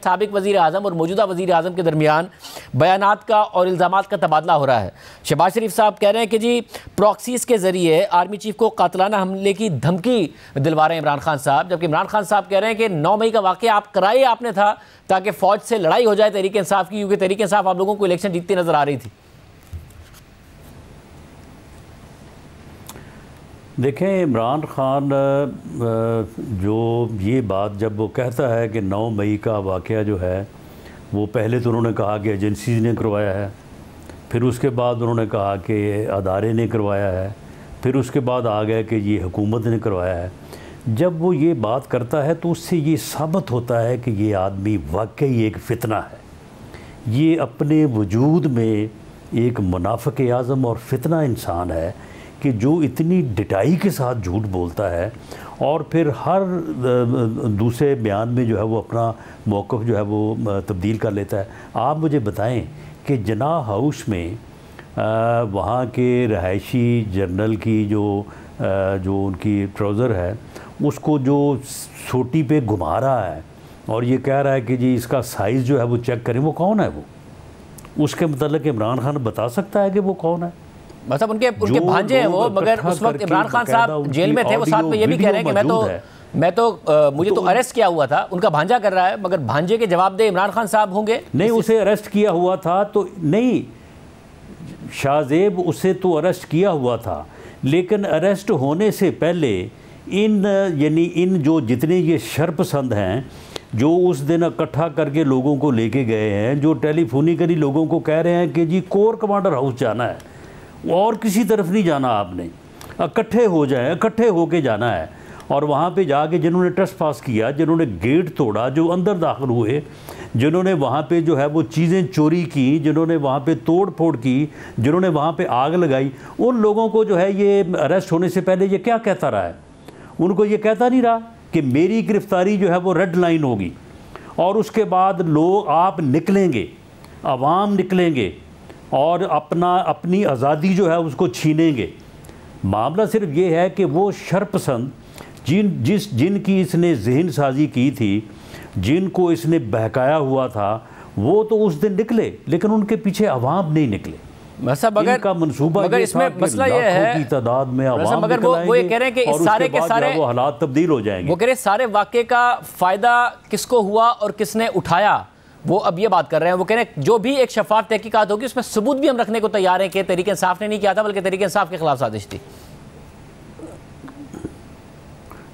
साबिक वज़ीर आज़म और मौजूदा वज़ीर आज़म के दरमियान बयानात का और इल्ज़ामात का तबादला हो रहा है। शहबाज शरीफ साहब कह रहे हैं कि जी प्रॉक्सीज़ के ज़रिए आर्मी चीफ को कातलाना हमले की धमकी दिलवा रहे हैं इमरान खान साहब, जबकि इमरान खान साहब कह रहे हैं कि 9 मई का वाक़या आप कराए आपने था ताकि फ़ौज से लड़ाई हो जाए तहरीक इंसाफ की, क्योंकि तहरीक इंसाफ आप लोगों को इलेक्शन जीतती नज़र आ रही थी। देखें, इमरान खान जो ये बात जब वो कहता है कि 9 मई का वाक़या जो है वो पहले तो उन्होंने कहा कि एजेंसी ने करवाया है, फिर उसके बाद उन्होंने कहा कि अदारे ने करवाया है, फिर उसके बाद आ गया कि ये हुकूमत ने करवाया है। जब वो ये बात करता है तो उससे ये साबित होता है कि ये आदमी वाकई एक फ़ितना है। ये अपने वजूद में एक मुनाफ़िक़ आज़म और फ़ितना इंसान है कि जो इतनी डिटाई के साथ झूठ बोलता है और फिर हर दूसरे बयान में जो है वो अपना मौक़िफ़ जो है वो तब्दील कर लेता है। आप मुझे बताएं कि जनाह हाउस में वहाँ के रहायशी जर्नल की जो उनकी ट्राउज़र है उसको जो सोटी पे घुमा रहा है और ये कह रहा है कि जी इसका साइज़ जो है वो चेक करें, वो कौन है? वो उसके मतलब इमरान खान बता सकता है कि वो कौन है? मतलब उनके भांजे हैं वो, मगर उस वक्त इमरान खान साहब जेल में थे, वो साथ में ये भी कह रहे हैं कि मुझे तो अरेस्ट किया हुआ था। उनका भांजा कर रहा है, मगर भांजे के जवाब दे इमरान खान साहब होंगे। नहीं, उसे अरेस्ट किया हुआ था तो नहीं, शाहजेब उसे तो अरेस्ट किया हुआ था, लेकिन अरेस्ट होने से पहले इन जो जितने ये शरपसंद हैं जो उस दिन इकट्ठा करके लोगों को लेके गए हैं, जो टेलीफोनिकली लोगों को कह रहे हैं कि जी कोर कमांडर हाउस जाना है और किसी तरफ नहीं जाना, आपने इकट्ठे हो जाए, इकट्ठे होके जाना है। और वहाँ पे जाके जिन्होंने ट्रेसपास किया, जिन्होंने गेट तोड़ा, जो अंदर दाखिल हुए, जिन्होंने वहाँ पे जो है वो चीज़ें चोरी की, जिन्होंने वहाँ पे तोड़ फोड़ की, जिन्होंने वहाँ पे आग लगाई, उन लोगों को जो है ये अरेस्ट होने से पहले ये क्या कहता रहा है? उनको ये कहता नहीं रहा कि मेरी गिरफ्तारी जो है वो रेड लाइन होगी और उसके बाद लोग आप निकलेंगे, अवाम निकलेंगे और अपनी आज़ादी जो है उसको छीनेंगे। मामला सिर्फ ये है कि वो शरपसंद जिनकी इसने जहन साजी की थी, जिनको इसने बहकाया हुआ था, वो तो उस दिन निकले, लेकिन उनके पीछे अवाम नहीं निकले। इनका मंसूबा मगर इसमें मसला ये है की तादाद में अवाम मगर वो ये कह रहे हैं कि इस सारे के सारे वो हालात तब्दील हो जाएंगे। वो कह रहे सारे वाक़े का फ़ायदा किसको हुआ और किसने उठाया, वो अब ये बात कर रहे हैं। वो कह रहे हैं जो भी एक शफाफ तहकीकात होगी उसमें सबूत भी हम रखने को तैयार हैं कि तहरीक इंसाफ ने नहीं किया था, बल्कि तहरीक इंसाफ के खिलाफ साजिश थी।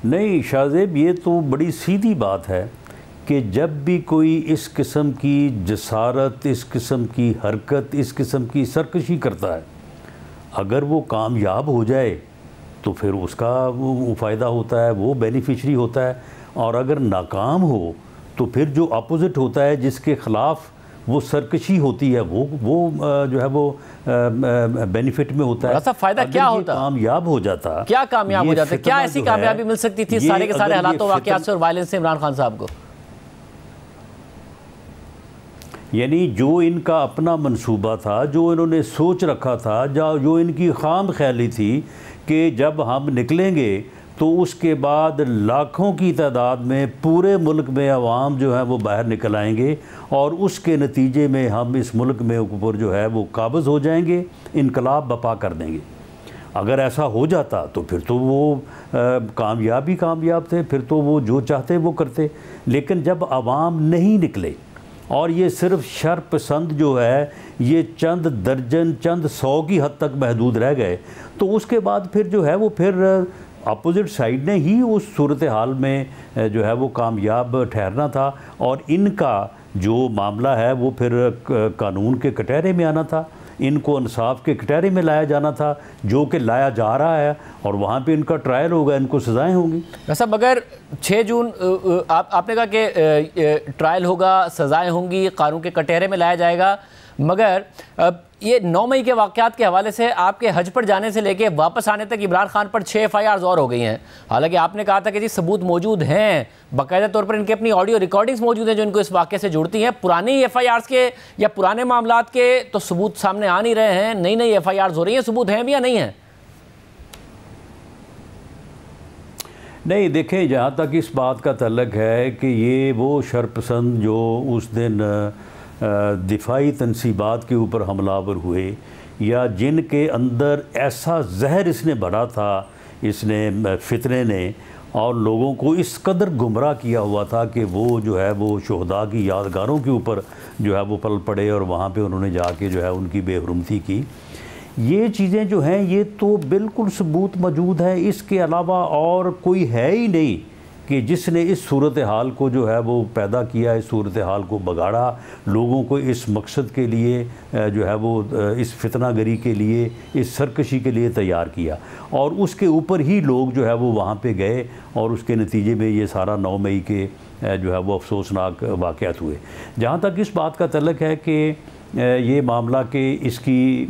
नहीं शाहजेब, ये तो बड़ी सीधी बात है कि जब भी कोई इस किस्म की जसारत, इस किस्म की हरकत, इस किस्म की सरकशी करता है, अगर वो कामयाब हो जाए तो फिर उसका वो फ़ायदा होता है, वो बेनिफिशरी होता है, और अगर नाकाम हो तो फिर जो अपोजिट होता है, जिसके ख़िलाफ़ वो सरकशी होती है, वो जो है वो बेनिफिट में होता है। फ़ायदा क्या होता? कामयाब हो जाता, क्या कामयाब हो जाता? क्या ऐसी कामयाबी मिल सकती थी सारे के सारे हालातों, वाक़यात से और वायलेंस से इमरान खान साहब को? यानी जो इनका अपना मंसूबा था, जो इन्होंने सोच रखा था, जो इनकी खाम ख्याली थी कि जब हम निकलेंगे तो उसके बाद लाखों की तादाद में पूरे मुल्क में अवाम जो है वो बाहर निकल आएंगे और उसके नतीजे में हम इस मुल्क में ऊपर जो है वो काबिज़ हो जाएंगे, इनकलाब बपा कर देंगे। अगर ऐसा हो जाता तो फिर तो वो कामयाब थे, फिर तो वो जो चाहते वो करते। लेकिन जब अवाम नहीं निकले और ये सिर्फ शरपसंद जो है ये चंद दर्जन, चंद 100 की हद तक महदूद रह गए, तो उसके बाद फिर जो है वो फिर अपोजिट साइड ने ही उस सूरत हाल में जो है वो कामयाब ठहरना था और इनका जो मामला है वो फिर कानून के कटहरे में आना था, इनको इंसाफ के कटहरे में लाया जाना था, जो कि लाया जा रहा है, और वहाँ पे इनका ट्रायल होगा, इनको सज़ाएं होंगी। वैसा मगर 6 जून आपने कहा कि ट्रायल होगा, सज़ाएं होंगी, कानून के कटहरे में लाया जाएगा, मगर ये 9 मई के वाक़यात के हवाले से आपके हज पर जाने से लेके वापस आने तक इमरान खान पर 6 FIRs और हो गई हैं। हालांकि आपने कहा था कि जी सबूत मौजूद हैं, बाकायदा तौर पर इनके अपनी ऑडियो रिकॉर्डिंग्स मौजूद हैं जो इनको इस वाक़े से जुड़ती हैं। पुरानी FIRs के या पुराने मामलात के तो सबूत सामने आ नहीं रहे हैं, नई नई FIRs हो रही हैं, सबूत हैं भी या नहीं हैं? नहीं, देखें, जहाँ तक इस बात का तल्लक है कि ये वो शरपसंद जो उस दिन दिफाई तनसीबात के ऊपर हमलावर हुए, या जिनके अंदर ऐसा जहर इसने भरा था, इसने फितने ने, और लोगों को इस कदर गुमराह किया हुआ था कि वो जो है वो शोहदा की यादगारों के ऊपर जो है वो पल पड़े और वहाँ पे उन्होंने जाके जो है उनकी बेहरुमती की। ये चीज़ें जो हैं ये तो बिल्कुल सबूत मौजूद है, इसके अलावा और कोई है ही नहीं कि जिसने इस सूरत हाल को जो है वो पैदा किया, इस सूरत हाल को बगाड़ा, लोगों को इस मकसद के लिए जो है वो इस फितनागरी के लिए, इस सरकशी के लिए तैयार किया, और उसके ऊपर ही लोग जो है वो वहाँ पे गए और उसके नतीजे में ये सारा 9 मई के जो है वो अफसोसनाक वाक़यात हुए। जहाँ तक इस बात का तल्लक है कि ये मामला के इसकी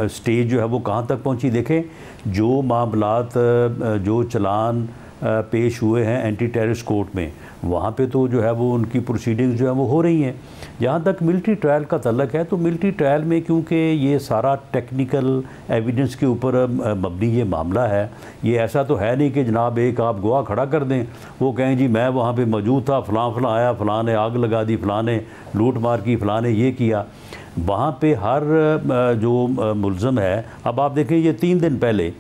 स्टेज जो है वो कहाँ तक पहुँची, देखें, जो मामलात जो चलान पेश हुए हैं एंटी टेररिस्ट कोर्ट में, वहाँ पे तो जो है वो उनकी प्रोसीडिंग्स जो है वो हो रही हैं। जहाँ तक मिलिट्री ट्रायल का तल्लक है, तो मिलिट्री ट्रायल में क्योंकि ये सारा टेक्निकल एविडेंस के ऊपर मबनी ये मामला है, ये ऐसा तो है नहीं कि जनाब एक आप गवाह खड़ा कर दें, वो कहें जी मैं वहाँ पे मौजूद था, फ़लाँ आया, फ़लाँ ने आग लगा दी, फ़लाँ ने लूट मार की, फ़लाँ ने ये किया। वहाँ पे हर जो मुल्ज़म है, अब आप देखें ये 3 दिन पहले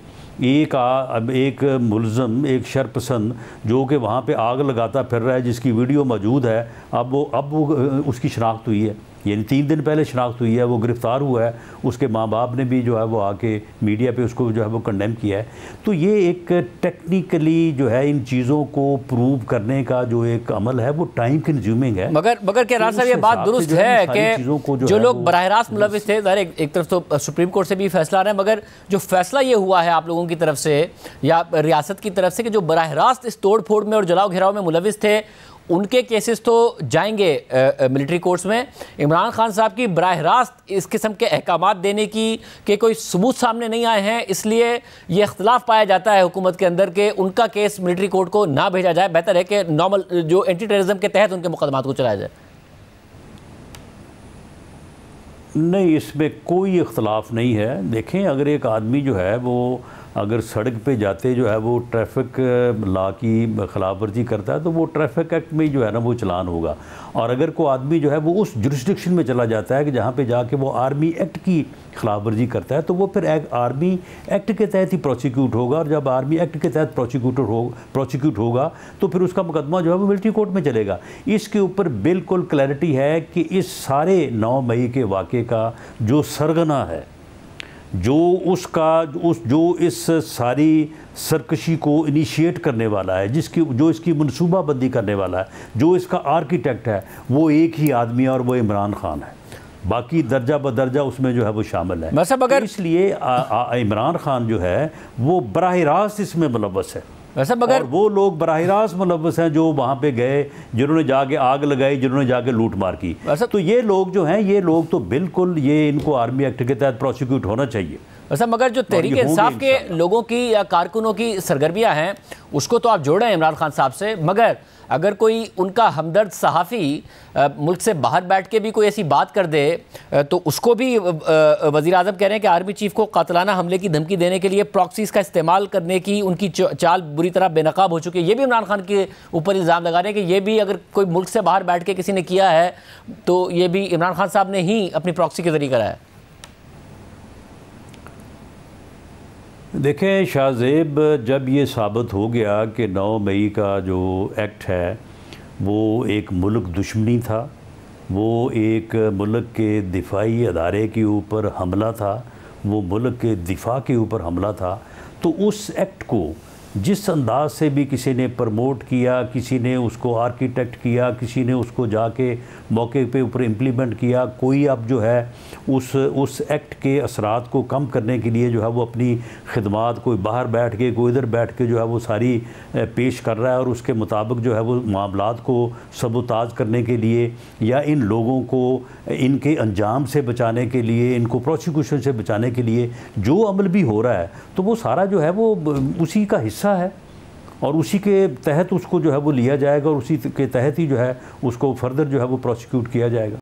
एक मुल्ज़म, एक शरपसंद जो कि वहाँ पे आग लगाता फिर रहा है, जिसकी वीडियो मौजूद है, अब वो उसकी शनाख्त हुई है, यानी 3 दिन पहले शनाख्त हुई है, वो गिरफ़्तार हुआ है, उसके माँ बाप ने भी जो है वो आके मीडिया पे उसको जो है वो कंडेम किया है। तो ये एक टेक्निकली जो है इन चीज़ों को प्रूव करने का जो एक अमल है वो टाइम कंज्यूमिंग है। मगर क्या राज साहब ये बात दुरुस्त है कि जो लोग बराह रास्त मुलविस थे, एक तरफ तो सुप्रीम कोर्ट से भी फैसला आ रहा है, मगर जो फैसला ये हुआ है आप लोगों की तरफ से या रियासत की तरफ से कि जो बराह रास्त इस तोड़ फोड़ में और जलाओ घेराव में मुलविस थे, उनके केसेस तो जाएंगे मिलिट्री कोर्ट्स में। इमरान खान साहब की बराह रास्त इस किस्म के अहकामात देने की के कोई सबूत सामने नहीं आए हैं, इसलिए ये इख्तलाफ पाया जाता है हुकूमत के अंदर कि उनका केस मिलिट्री कोर्ट को ना भेजा जाए, बेहतर है कि नॉर्मल जो एंटी टेररिज्म के तहत उनके मुकदमात को चलाया जाए। नहीं, इसमें कोई इख्तलाफ नहीं है। देखें, अगर एक आदमी जो है वो अगर सड़क पे जाते जो है वो ट्रैफिक लॉ की खिलाफ वर्जी करता है तो वो ट्रैफिक एक्ट में जो है ना वो चलान होगा, और अगर कोई आदमी जो है वो उस जुरिस्डिक्शन में चला जाता है कि जहाँ पे जाके वो आर्मी एक्ट की खिलाफ वर्जी करता है तो वो फिर आर्मी एक्ट के तहत ही प्रोसिक्यूट होगा, और जब आर्मी एक्ट के तहत प्रोसिक्यूट होगा तो फिर उसका मुकदमा जो है वो मिलिट्री कोर्ट में चलेगा। इसके ऊपर बिल्कुल क्लैरिटी है कि इस सारे 9 मई के वाक़े का जो सरगना है, जो इस सारी सरकशी को इनिशिएट करने वाला है, जो इसकी मनसूबाबंदी करने वाला है, जो इसका आर्किटेक्ट है, वो एक ही आदमी है और वो इमरान खान है। बाकी दर्जा बदर्जा उसमें जो है वो शामिल है। मतलब अगर इसलिए इमरान खान जो है वो बराह रास्त इसमें मुलव्वस है। वैसे मगर और वो लोग बराह रास्त मुलव्वस हैं जो वहाँ पे गए, जिन्होंने जाके आग लगाई, जिन्होंने जाके लूट मार की। तो ये लोग जो हैं, ये लोग तो बिल्कुल ये इनको आर्मी एक्ट के तहत प्रोसिक्यूट होना चाहिए। वैसे मगर जो तहरीक इंसाफ के लोगों की या कारकुनों की सरगर्मियाँ हैं उसको तो आप जोड़ें इमरान खान साहब से, मगर अगर कोई उनका हमदर्द सहाफ़ी मुल्क से बाहर बैठ के भी कोई ऐसी बात कर दे तो उसको भी वज़ीर आज़म कह रहे हैं कि आर्मी चीफ को कातलाना हमले की धमकी देने के लिए प्रॉक्सीज़ का इस्तेमाल करने की उनकी चाल बुरी तरह बेनकाब हो चुकी है। ये भी इमरान खान के ऊपर इल्ज़ाम लगा रहे हैं कि ये भी अगर कोई मुल्क से बाहर बैठ के किसी ने किया है तो ये भी इमरान खान साहब ने ही अपनी प्रॉक्सी के ज़रिए करा है। देखें शाहजेब, जब ये साबित हो गया कि 9 मई का जो एक्ट है वो एक मुल्क दुश्मनी था, वो एक मुल्क के दिफाई अदारे के ऊपर हमला था, वो मुल्क के दिफा के ऊपर हमला था, तो उस एक्ट को जिस अंदाज से भी किसी ने प्रमोट किया, किसी ने उसको आर्किटेक्ट किया, किसी ने उसको जाके मौके पे ऊपर इम्प्लीमेंट किया, कोई अब जो है उस एक्ट के असरात को कम करने के लिए जो है वो अपनी खिदमात कोई बाहर बैठ के कोई इधर बैठ के जो है वो सारी पेश कर रहा है, और उसके मुताबिक जो है वो मामलात को सबूताज करने के लिए या इन लोगों को इनके अंजाम से बचाने के लिए, इनको प्रोसिक्यूशन से बचाने के लिए जो अमल भी हो रहा है तो वो सारा जो है वो उसी का हिस्सा है, और उसी के तहत उसको जो है वो लिया जाएगा और उसी के तहत ही जो है उसको फर्दर जो है वो प्रोसिक्यूट किया जाएगा।